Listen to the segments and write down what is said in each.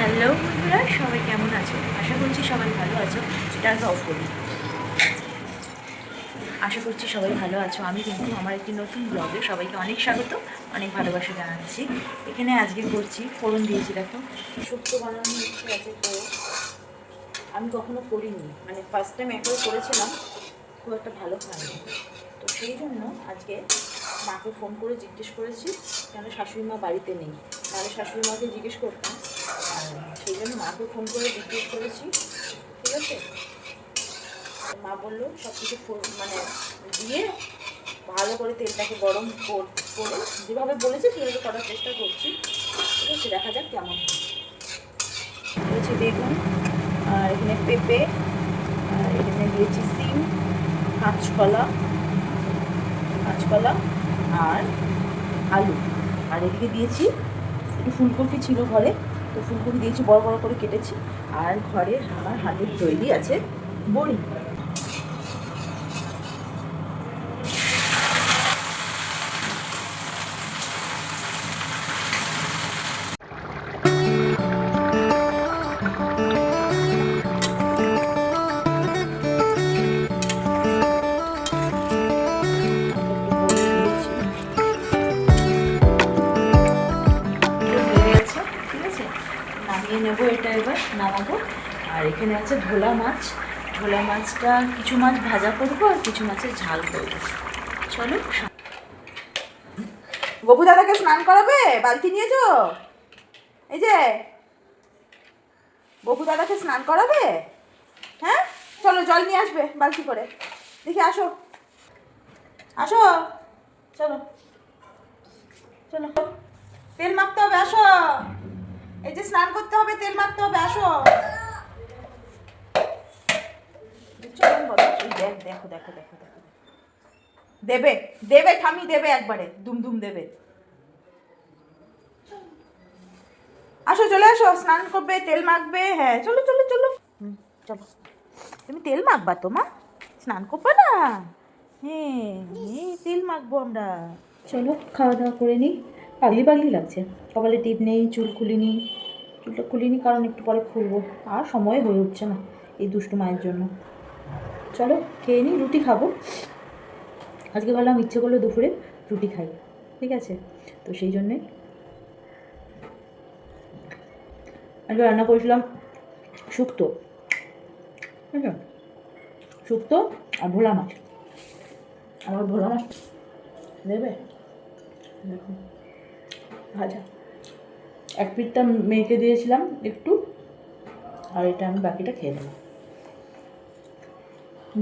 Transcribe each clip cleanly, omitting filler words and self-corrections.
Hello বন্ধুরা, সবাই কেমন আছো? আশা করছি সবাই ভালো আছো। এটা আগে অফ করি। আশা করছি সবাই ভালো আছো। আমি কিন্তু আমার একটি নতুন ব্লগে সবাইকে অনেক স্বাগত, অনেক ভালোবাসা জানাচ্ছি। এখানে আজকে করছি ফোড়ন দিয়েছি, দেখো শুক্তো বানানো ইচ্ছে আছে। তো আমি কখনো করিনি, মানে ফার্স্ট টাইম একবার করেছিলাম, খুব একটা ভালো হয়নি। তো সেই জন্য আজকে মাকে ফোন করে জিজ্ঞেস করেছি, কেন শাশুড়ি মা বাড়িতে নেই, নাহলে শাশুড়ি মাকে জিজ্ঞেস করতাম। আর সেই জন্য মাকে ফোন করে জিজ্ঞেস করেছি, ঠিক আছে? মা বললো সব কিছু মানে দিয়ে ভালো করে তেলটাকে গরম করে যেভাবে বলেছে সেভাবে করার চেষ্টা করছি, ঠিক আছে? দেখা যাক কেমন হয়েছে। বেগুন, আর এখানে পেঁপে, আর এখানে দিয়েছি সিম, কাঁচকলা আর আলু, আর এদিকে দিয়েছি একটু ফুলকপি ছিল ঘরে, তো ফুলকপি দিয়েছি, বড় বড় করে কেটেছি। আর ঘরে আমার হাতের তৈরি আছে বড়ি। নামিয়ে নেবো, এটা এবার নামাবো। আর এখানে আছে ভোলা মাছ। ভোলা মাছটা কিছু মাছ ভাজা করবো আর কিছু মাছের ঝাল করবো। চলো। বপু দাদাকে স্নান করাবে, বালতি নিয়েছো? এই যে বপু দাদাকে স্নান করাবে, হ্যাঁ? চলো জল নিয়ে আসবে বালতি করে। দেখি, আসো আসো, চলো চলো। তেল মাখতে হবে, আসো। এই যে স্নান করতে হবে, তেল মাখতে হবে, আসো। দেখো দেখো দেখো দেখো, দেবে দেবে ঠামি, দেবে একবারে দুমদুম দেবে। আসো, চলে আসো, স্নান করবে, তেল মাখবে। হ্যাঁ, চলো চলো চলো। চলো, তুমি তেল মাখবা তো মা, স্নান করবে না? হ্যাঁ, তেল মাখবো আমরা। চলো খাওয়া দাওয়া করে নিই। পাগলি পাগলি লাগছে, কপালে টিপ নেই, চুল খুলিনি। চুলটা খুলিনি কারণ একটু পরে খুলবো, আর সময় হয়ে উঠছে না এই দুষ্টু মায়ের জন্য। চলো খেয়ে নিই, রুটি খাবো আজকে। ভাবলাম ইচ্ছে করলো দুপুরে রুটি খাই, ঠিক আছে? তো সেই জন্যে আজকে রান্না করেছিলাম শুক্তো, ঠিক আছে? শুক্তো আর ভোলা মাছ। আমার ভোলা মাছ দেবে, দেখুন ভাজা। এক পিঠটা মেয়েকে দিয়েছিলাম একটু, আর এটা আমি বাকিটা খেয়ে নেব।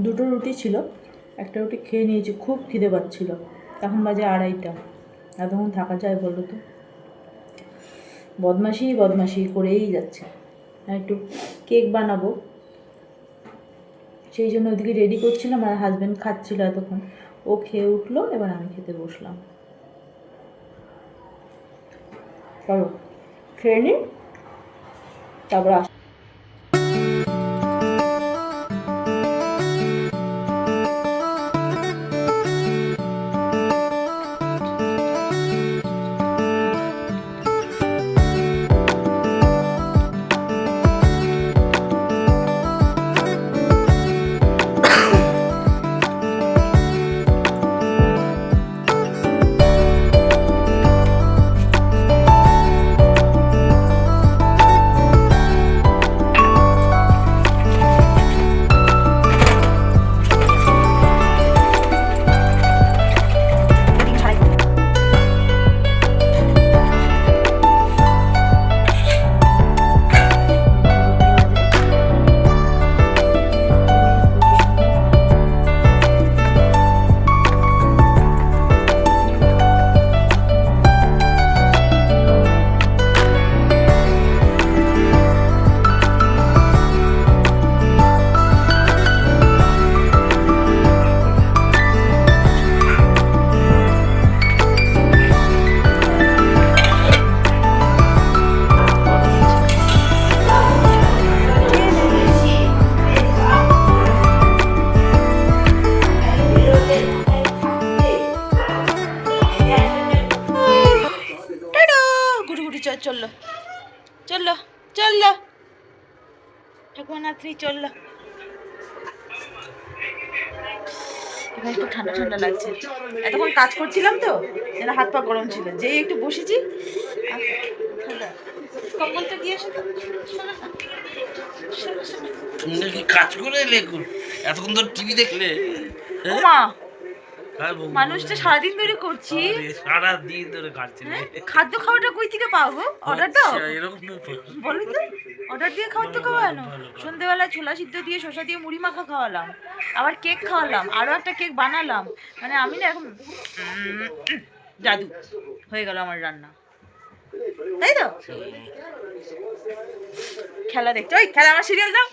দুটো রুটি ছিল, একটা রুটি খেয়ে নিয়েছি, খুব খিদে পাচ্ছিল। তখন বাজে 2:30। এতক্ষণ থাকা যায় বললো তো? বদমাশি করেই যাচ্ছে। একটু কেক বানাবো, সেই জন্য ওইদিকে রেডি করছিলাম। আর হাজব্যান্ড খাচ্ছিল এতক্ষণ, ও খেয়ে উঠলো, এবার আমি খেতে বসলাম। চলো খেয়ে নিই, তারপর চললো ঠাকুমা নাতনি চললো। এখানে একটু ঠান্ডা ঠান্ডা লাগছে, এতক্ষণ কাজ করছিলাম তো যেন হাত পা গরম ছিল, যেই একটু বসেছি ঠান্ডা। কখন তো গিয়ে এসে তুমি নাকি কাজ করে লেখো, এতক্ষণ ধরে টিভি দেখলে? মা মানুষটা সারাদিন ধরে করছি, সারাদিন ধরে কাটছে। খাদ্য খাওয়াটা কই থেকে পাবো? অর্ডার দাও এরকম বলুন তো, অর্ডার দিয়ে খাওয়ার খাওয়ানো। সন্ধ্যেবেলা ছোলা সিদ্ধ দিয়ে শসা দিয়ে মুড়ি মাখা খাওয়ালাম, আবার কেক খাওয়ালাম, আরও একটা কেক বানালাম। মানে আমি না এখন জাদু হয়ে গেল আমার রান্না, তাই তো? খেলা দেখছো? ওই খেলা, আমার সিরিয়াল দাও।